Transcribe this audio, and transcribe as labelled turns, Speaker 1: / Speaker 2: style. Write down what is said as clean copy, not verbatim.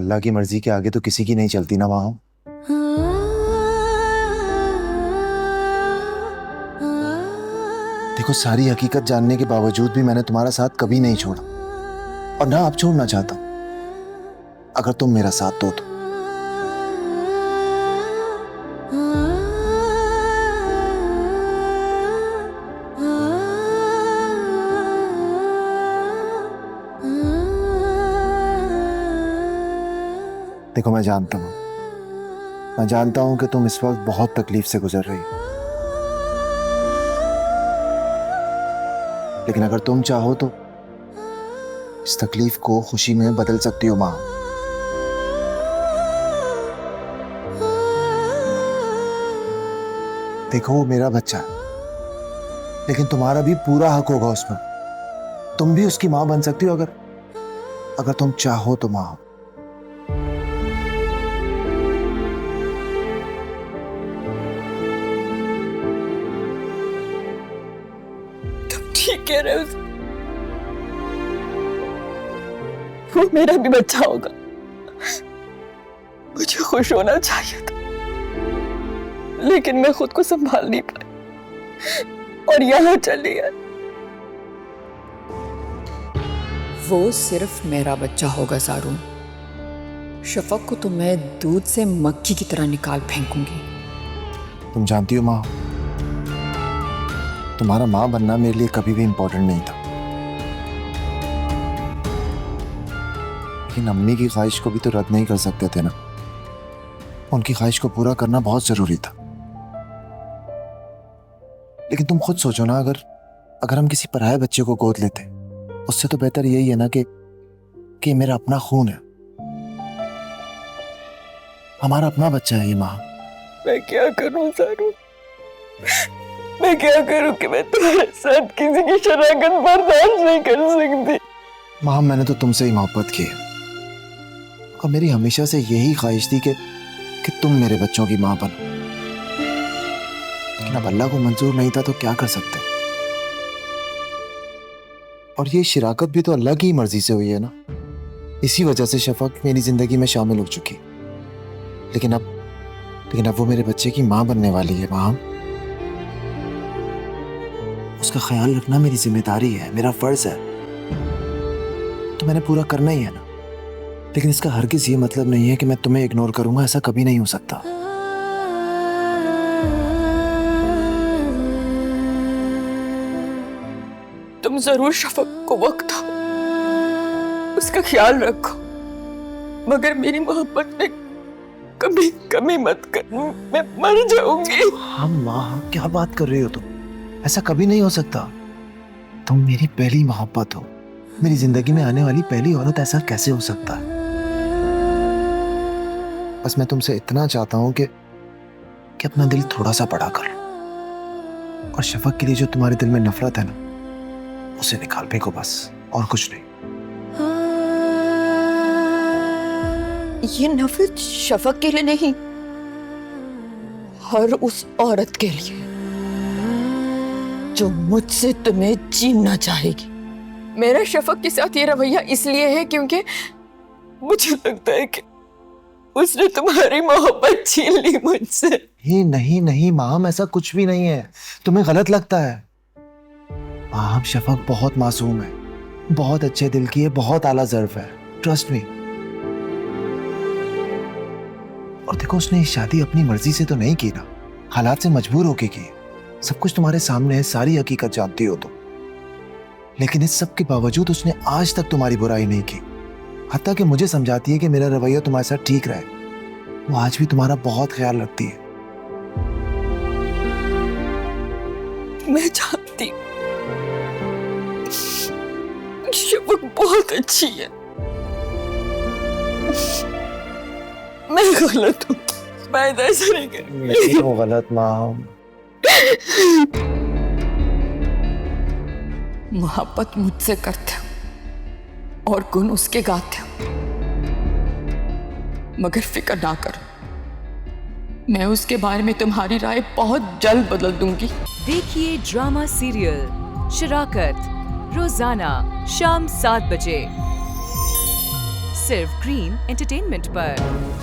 Speaker 1: अल्लाह की मर्जी के आगे तो किसी की नहीं चलती ना माँ। देखो, सारी हकीकत जानने के बावजूद भी मैंने तुम्हारा साथ कभी नहीं छोड़ा और ना अब छोड़ना चाहता, अगर तुम मेरा साथ दो तो। देखो, मैं जानता हूं कि तुम इस वक्त बहुत तकलीफ से गुजर रही हो, लेकिन अगर तुम चाहो तो इस तकलीफ को खुशी में बदल सकती हो माँ। देखो, वो मेरा बच्चा है, लेकिन तुम्हारा भी पूरा हक होगा उसमें। तुम भी उसकी माँ बन सकती हो अगर तुम चाहो तो माँ।
Speaker 2: ठीक कह रहे हो, वो मेरा भी बच्चा होगा। मुझे खुश होना चाहिए था, लेकिन मैं खुद को संभाल नहीं पाई और यहाँ चली आई।
Speaker 3: वो सिर्फ मेरा बच्चा होगा ज़ारून। शफक को तो मैं दूध से मक्खी की तरह निकाल फेंकूंगी।
Speaker 1: तुम जानती हो माँ, तुम्हारा माँ बनना मेरे लिए कभी भी इंपॉर्टेंट नहीं था, लेकिन अम्मी की ख्वाहिश को भी तो रद्द नहीं कर सकते थे ना। उनकी ख्वाहिश को पूरा करना बहुत जरूरी था। लेकिन तुम खुद सोचो ना, अगर हम किसी पराये बच्चे को गोद लेते, उससे तो बेहतर यही है ना कि मेरा अपना खून है, हमारा अपना बच्चा है ये माँ।
Speaker 2: मैं क्या करूं ज़ारून, मैं क्या करूं कि मैं तुम्हारे साथ किसी की शराकत बर्दाश्त नहीं कर सकती।
Speaker 1: माँ, मैंने तो तुमसे ही मोहब्बत की है और मेरी हमेशा से यही ख्वाहिश थी कि तुम मेरे बच्चों की माँ बनो, लेकिन अब अल्लाह को मंजूर नहीं था तो क्या कर सकते। और ये शिराकत भी तो अल्लाह की मर्जी से हुई है ना। इसी वजह से शफक मेरी जिंदगी में शामिल हो चुकी, लेकिन अब वो मेरे बच्चे की माँ बनने वाली है माँ। उसका ख्याल रखना मेरी जिम्मेदारी है, मेरा फर्ज है, तो मैंने पूरा करना ही है ना। लेकिन इसका हरगिज़ ये मतलब नहीं है कि मैं तुम्हें इग्नोर करूंगा, ऐसा कभी नहीं हो सकता।
Speaker 2: तुम जरूर शफक को वक्त दो, उसका ख्याल रखो, मगर मेरी मोहब्बत में कभी कमी मत कर, मैं मर जाऊंगी।
Speaker 1: हाँ माँ, क्या बात कर रही हो तुम? ऐसा कभी नहीं हो सकता। तुम मेरी पहली मोहब्बत हो, मेरी जिंदगी में आने वाली पहली औरत, ऐसा कैसे हो सकता है? बस मैं तुमसे इतना चाहता हूं कि अपना दिल थोड़ा सा बड़ा कर लो और शफक के लिए जो तुम्हारे दिल में नफरत है ना, उसे निकाल फेंको बस, और कुछ नहीं।
Speaker 2: ये नफरत शफक के लिए नहीं, हर उस औरत के लिए जो मुझसे तुम्हें छीनना चाहेगी। मेरा शफक के साथ ये रवैया इसलिए है क्योंकि मुझे लगता है कि उसने तुम्हारी मोहब्बत छीन ली मुझसे।
Speaker 1: नहीं माम, ऐसा कुछ भी नहीं है, तुम्हें गलत लगता है। माम, शफक बहुत मासूम है, बहुत अच्छे दिल की है, बहुत आला ज़र्फ है, ट्रस्ट मी। और देखो, उसने ये शादी अपनी मर्जी से तो नहीं की ना, हालात से मजबूर होके की। सब कुछ तुम्हारे सामने है, सारी हकीकत जानती हो तुम, लेकिन इस सब के बावजूद उसने आज तक तुम्हारी बुराई नहीं की। हत्ता कि मुझे समझाती है कि मेरा रवैया तुम्हारे साथ ठीक रहे। वो आज भी तुम्हारा बहुत ख्याल रखती है।
Speaker 2: मैं जानती हूँ शफक बहुत अच्छी है, मैं गलत हूँ, मैं ऐसा नहीं कर।
Speaker 1: वो गलत माँ।
Speaker 3: मोहब्बत मुझसे करते हो और गुण उसके गाते हो, मगर फिक्र ना करो, मैं उसके बारे में तुम्हारी राय बहुत जल्द बदल दूंगी।
Speaker 4: देखिए ड्रामा सीरियल शराकत रोजाना शाम 7 बजे सिर्फ ग्रीन एंटरटेनमेंट पर।